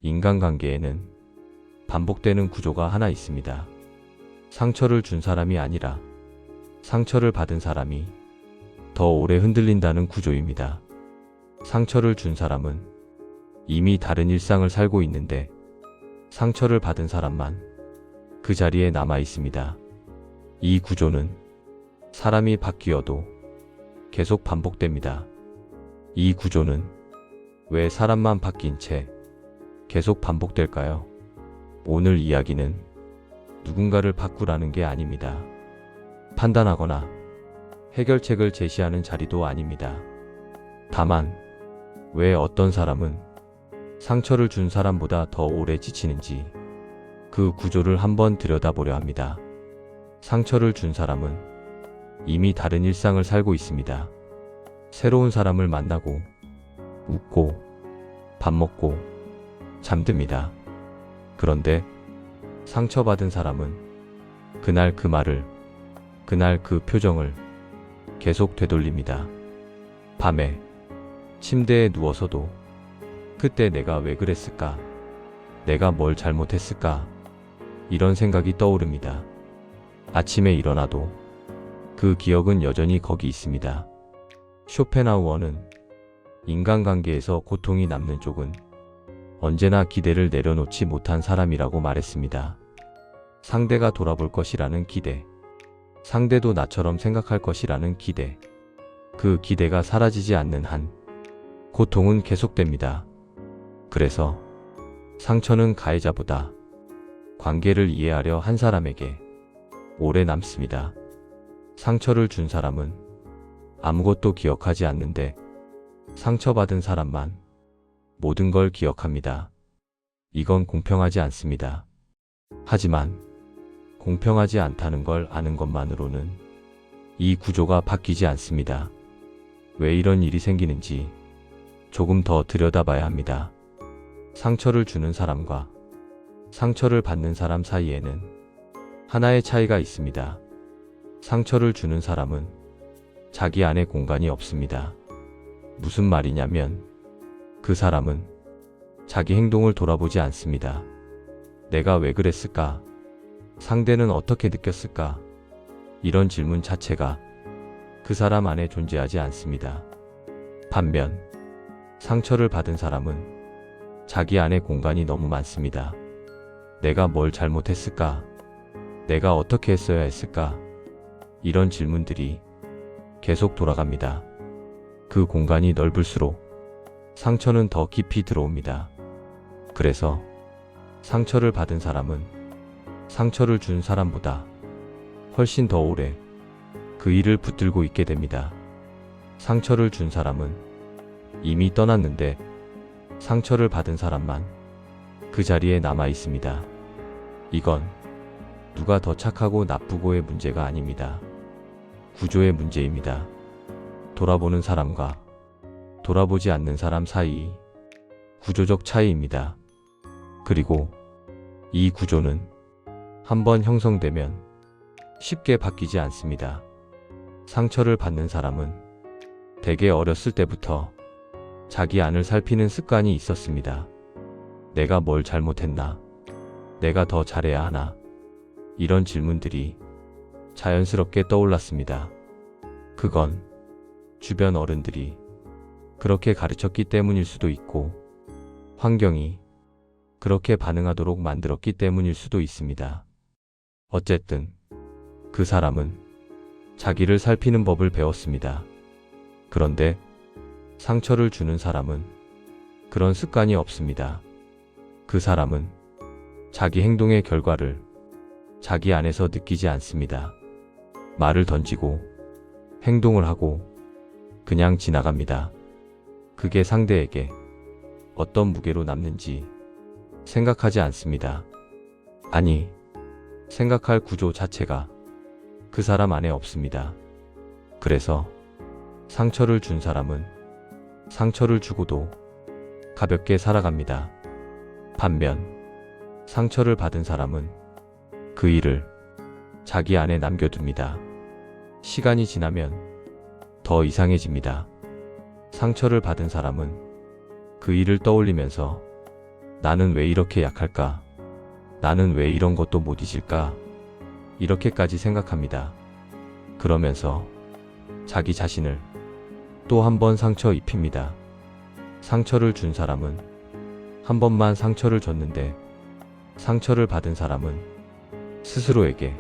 인간관계에는 반복되는 구조가 하나 있습니다. 상처를 준 사람이 아니라 상처를 받은 사람이 더 오래 흔들린다는 구조입니다. 상처를 준 사람은 이미 다른 일상을 살고 있는데 상처를 받은 사람만 그 자리에 남아 있습니다. 이 구조는 사람이 바뀌어도 계속 반복됩니다. 이 구조는 왜 사람만 바뀐 채 계속 반복될까요? 오늘 이야기는 누군가를 바꾸라는 게 아닙니다. 판단하거나 해결책을 제시하는 자리도 아닙니다. 다만 왜 어떤 사람은 상처를 준 사람보다 더 오래 지치는지 그 구조를 한번 들여다보려 합니다. 상처를 준 사람은 이미 다른 일상을 살고 있습니다. 새로운 사람을 만나고 웃고 밥 먹고 잠듭니다. 그런데 상처받은 사람은 그날 그 말을, 그날 그 표정을 계속 되돌립니다. 밤에 침대에 누워서도 그때 내가 왜 그랬을까? 내가 뭘 잘못했을까? 이런 생각이 떠오릅니다. 아침에 일어나도 그 기억은 여전히 거기 있습니다. 쇼펜하우어는 인간관계에서 고통이 남는 쪽은 언제나 기대를 내려놓지 못한 사람이라고 말했습니다. 상대가 돌아볼 것이라는 기대, 상대도 나처럼 생각할 것이라는 기대, 그 기대가 사라지지 않는 한 고통은 계속됩니다. 그래서 상처는 가해자보다 관계를 이해하려 한 사람에게 오래 남습니다. 상처를 준 사람은 아무것도 기억하지 않는데 상처받은 사람만 모든 걸 기억합니다. 이건 공평하지 않습니다. 하지만 공평하지 않다는 걸 아는 것만으로는 이 구조가 바뀌지 않습니다. 왜 이런 일이 생기는지 조금 더 들여다봐야 합니다. 상처를 주는 사람과 상처를 받는 사람 사이에는 하나의 차이가 있습니다. 상처를 주는 사람은 자기 안에 공간이 없습니다. 무슨 말이냐면 그 사람은 자기 행동을 돌아보지 않습니다. 내가 왜 그랬을까? 상대는 어떻게 느꼈을까? 이런 질문 자체가 그 사람 안에 존재하지 않습니다. 반면 상처를 받은 사람은 자기 안에 공간이 너무 많습니다. 내가 뭘 잘못했을까? 내가 어떻게 했어야 했을까? 이런 질문들이 계속 돌아갑니다. 그 공간이 넓을수록 상처는 더 깊이 들어옵니다. 그래서 상처를 받은 사람은 상처를 준 사람보다 훨씬 더 오래 그 일을 붙들고 있게 됩니다. 상처를 준 사람은 이미 떠났는데 상처를 받은 사람만 그 자리에 남아 있습니다. 이건 누가 더 착하고 나쁘고의 문제가 아닙니다. 구조의 문제입니다. 돌아보는 사람과 돌아보지 않는 사람 사이 구조적 차이입니다. 그리고 이 구조는 한번 형성되면 쉽게 바뀌지 않습니다. 상처를 받는 사람은 대개 어렸을 때부터 자기 안을 살피는 습관이 있었습니다. 내가 뭘 잘못했나? 내가 더 잘해야 하나? 이런 질문들이 자연스럽게 떠올랐습니다. 그건 주변 어른들이 그렇게 가르쳤기 때문일 수도 있고 환경이 그렇게 반응하도록 만들었기 때문일 수도 있습니다. 어쨌든 그 사람은 자기를 살피는 법을 배웠습니다. 그런데 상처를 주는 사람은 그런 습관이 없습니다. 그 사람은 자기 행동의 결과를 자기 안에서 느끼지 않습니다. 말을 던지고 행동을 하고 그냥 지나갑니다. 그게 상대에게 어떤 무게로 남는지 생각하지 않습니다. 아니, 생각할 구조 자체가 그 사람 안에 없습니다. 그래서 상처를 준 사람은 상처를 주고도 가볍게 살아갑니다. 반면 상처를 받은 사람은 그 일을 자기 안에 남겨둡니다. 시간이 지나면 더 이상해집니다. 상처를 받은 사람은 그 일을 떠올리면서 나는 왜 이렇게 약할까? 나는 왜 이런 것도 못 잊을까? 이렇게까지 생각합니다. 그러면서 자기 자신을 또 한 번 상처 입힙니다. 상처를 준 사람은 한 번만 상처를 줬는데 상처를 받은 사람은 스스로에게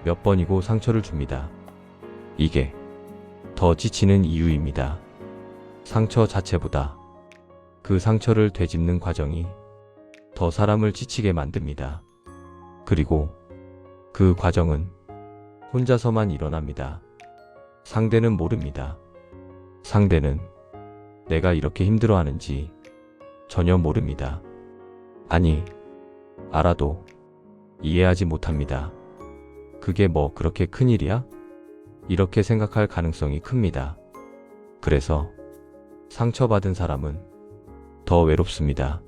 몇 번이고 상처를 줍니다. 이게 더 지치는 이유입니다. 상처 자체보다 그 상처를 되짚는 과정이 더 사람을 지치게 만듭니다. 그리고 그 과정은 혼자서만 일어납니다. 상대는 모릅니다. 상대는 내가 이렇게 힘들어하는지 전혀 모릅니다. 아니, 알아도 이해하지 못합니다. 그게 뭐 그렇게 큰일이야? 이렇게 생각할 가능성이 큽니다. 그래서 상처받은 사람은 더 외롭습니다.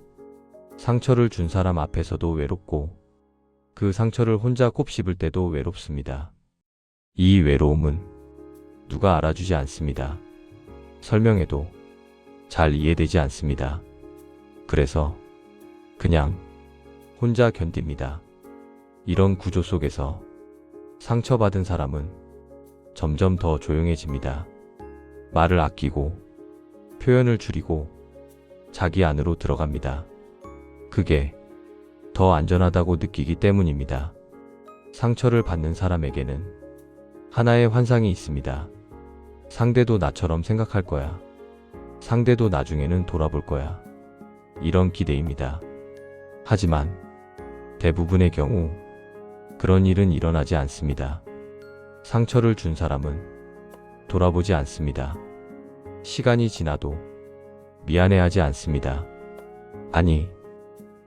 상처를 준 사람 앞에서도 외롭고 그 상처를 혼자 곱씹을 때도 외롭습니다. 이 외로움은 누가 알아주지 않습니다. 설명해도 잘 이해되지 않습니다. 그래서 그냥 혼자 견딥니다. 이런 구조 속에서 상처받은 사람은 점점 더 조용해집니다. 말을 아끼고 표현을 줄이고 자기 안으로 들어갑니다. 그게 더 안전하다고 느끼기 때문입니다. 상처를 받는 사람에게는 하나의 환상이 있습니다. 상대도 나처럼 생각할 거야. 상대도 나중에는 돌아볼 거야. 이런 기대입니다. 하지만 대부분의 경우 그런 일은 일어나지 않습니다. 상처를 준 사람은 돌아보지 않습니다. 시간이 지나도 미안해하지 않습니다. 아니,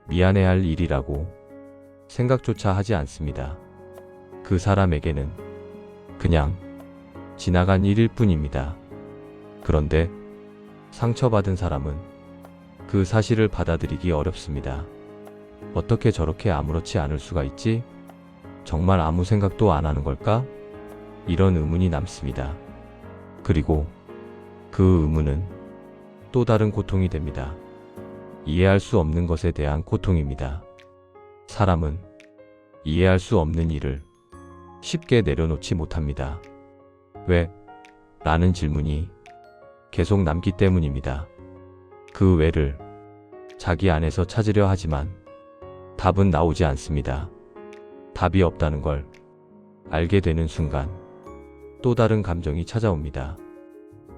미안해할 일이라고 생각조차 하지 않습니다. 그 사람에게는 그냥 지나간 일일 뿐입니다. 그런데 상처받은 사람은 그 사실을 받아들이기 어렵습니다. 어떻게 저렇게 아무렇지 않을 수가 있지? 정말 아무 생각도 안 하는 걸까? 이런 의문이 남습니다. 그리고 그 의문은 또 다른 고통이 됩니다. 이해할 수 없는 것에 대한 고통입니다. 사람은 이해할 수 없는 일을 쉽게 내려놓지 못합니다. 왜? 라는 질문이 계속 남기 때문입니다. 그 왜를 자기 안에서 찾으려 하지만 답은 나오지 않습니다. 답이 없다는 걸 알게 되는 순간 또 다른 감정이 찾아옵니다.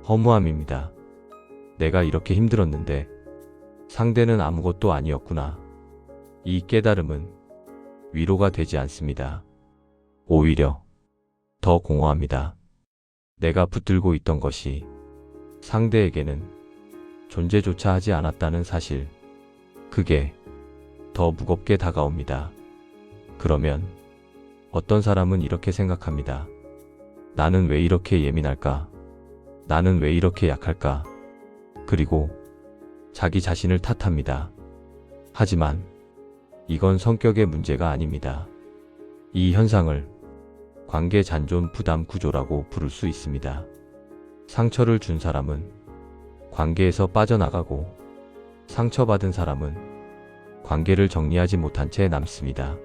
허무함입니다. 내가 이렇게 힘들었는데 상대는 아무것도 아니었구나. 이 깨달음은 위로가 되지 않습니다. 오히려 더 공허합니다. 내가 붙들고 있던 것이 상대에게는 존재조차 하지 않았다는 사실. 그게 더 무겁게 다가옵니다. 그러면 어떤 사람은 이렇게 생각합니다. 나는 왜 이렇게 예민할까? 나는 왜 이렇게 약할까? 그리고 자기 자신을 탓합니다. 하지만 이건 성격의 문제가 아닙니다. 이 현상을 관계 잔존 부담 구조라고 부를 수 있습니다. 상처를 준 사람은 관계에서 빠져나가고 상처받은 사람은 관계를 정리하지 못한 채 남습니다.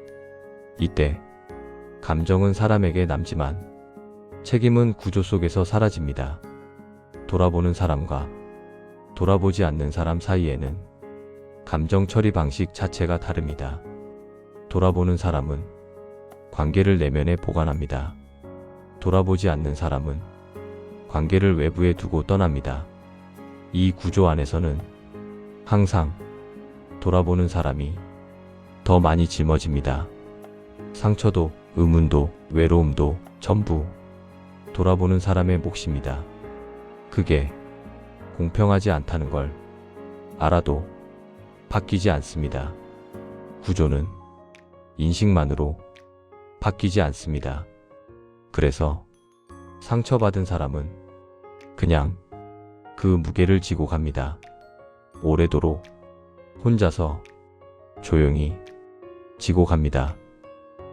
이때 감정은 사람에게 남지만 책임은 구조 속에서 사라집니다. 돌아보는 사람과 돌아보지 않는 사람 사이에는 감정 처리 방식 자체가 다릅니다. 돌아보는 사람은 관계를 내면에 보관합니다. 돌아보지 않는 사람은 관계를 외부에 두고 떠납니다. 이 구조 안에서는 항상 돌아보는 사람이 더 많이 짊어집니다. 상처도, 의문도, 외로움도 전부 돌아보는 사람의 몫입니다. 그게 공평하지 않다는 걸 알아도 바뀌지 않습니다. 구조는 인식만으로 바뀌지 않습니다. 그래서 상처받은 사람은 그냥 그 무게를 지고 갑니다. 오래도록 혼자서 조용히 지고 갑니다.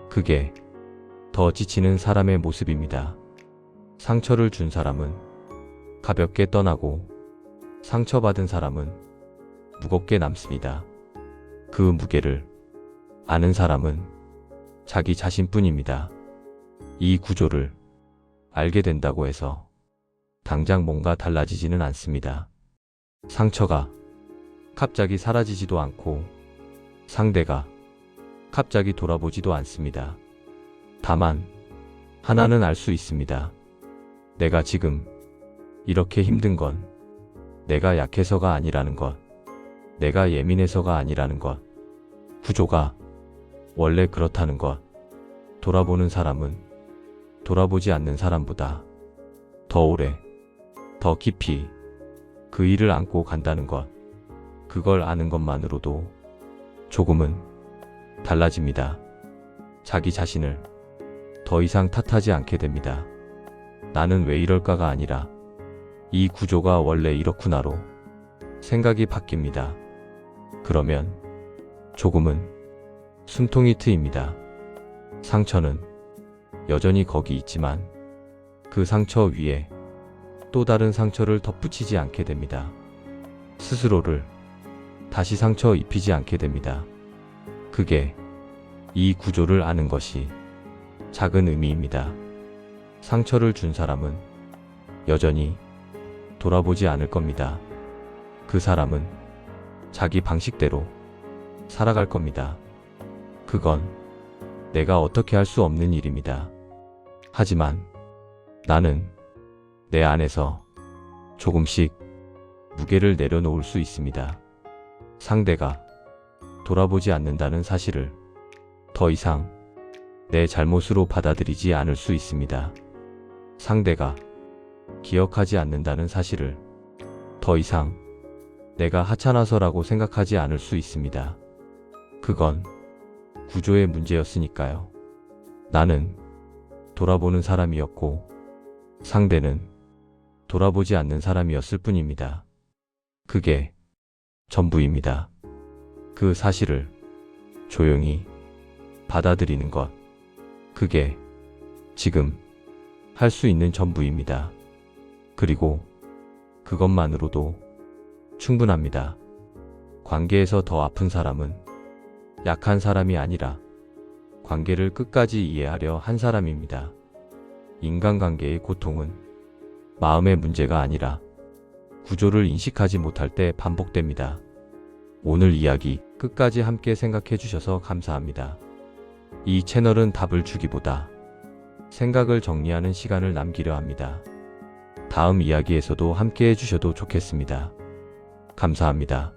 그게 더 지치는 사람의 모습입니다. 상처를 준 사람은 가볍게 떠나고 상처받은 사람은 무겁게 남습니다. 그 무게를 아는 사람은 자기 자신뿐입니다. 이 구조를 알게 된다고 해서 당장 뭔가 달라지지는 않습니다. 상처가 갑자기 사라지지도 않고 상대가 갑자기 돌아보지도 않습니다. 다만 하나는 알 수 있습니다. 내가 지금 이렇게 힘든 건 내가 약해서가 아니라는 것, 내가 예민해서가 아니라는 것, 구조가 원래 그렇다는 것, 돌아보는 사람은 돌아보지 않는 사람보다 더 오래, 더 깊이 그 일을 안고 간다는 것, 그걸 아는 것만으로도 조금은 달라집니다. 자기 자신을 더 이상 탓하지 않게 됩니다. 나는 왜 이럴까가 아니라 이 구조가 원래 이렇구나로 생각이 바뀝니다. 그러면 조금은 숨통이 트입니다. 상처는 여전히 거기 있지만 그 상처 위에 또 다른 상처를 덧붙이지 않게 됩니다. 스스로를 다시 상처 입히지 않게 됩니다. 그게 이 구조를 아는 것이 작은 의미입니다. 상처를 준 사람은 여전히 돌아보지 않을 겁니다. 그 사람은 자기 방식대로 살아갈 겁니다. 그건 내가 어떻게 할 수 없는 일입니다. 하지만 나는 내 안에서 조금씩 무게를 내려놓을 수 있습니다. 상대가 돌아보지 않는다는 사실을 더 이상 내 잘못으로 받아들이지 않을 수 있습니다. 상대가 기억하지 않는다는 사실을 더 이상 내가 하찮아서라고 생각하지 않을 수 있습니다. 그건 구조의 문제였으니까요. 나는 돌아보는 사람이었고 상대는 돌아보지 않는 사람이었을 뿐입니다. 그게 전부입니다. 그 사실을 조용히 받아들이는 것, 그게 지금 할 수 있는 전부입니다. 그리고 그것만으로도 충분합니다. 관계에서 더 아픈 사람은 약한 사람이 아니라 관계를 끝까지 이해하려 한 사람입니다. 인간관계의 고통은 마음의 문제가 아니라 구조를 인식하지 못할 때 반복됩니다. 오늘 이야기 끝까지 함께 생각해 주셔서 감사합니다. 이 채널은 답을 주기보다 생각을 정리하는 시간을 남기려 합니다. 다음 이야기에서도 함께 해주셔도 좋겠습니다. 감사합니다.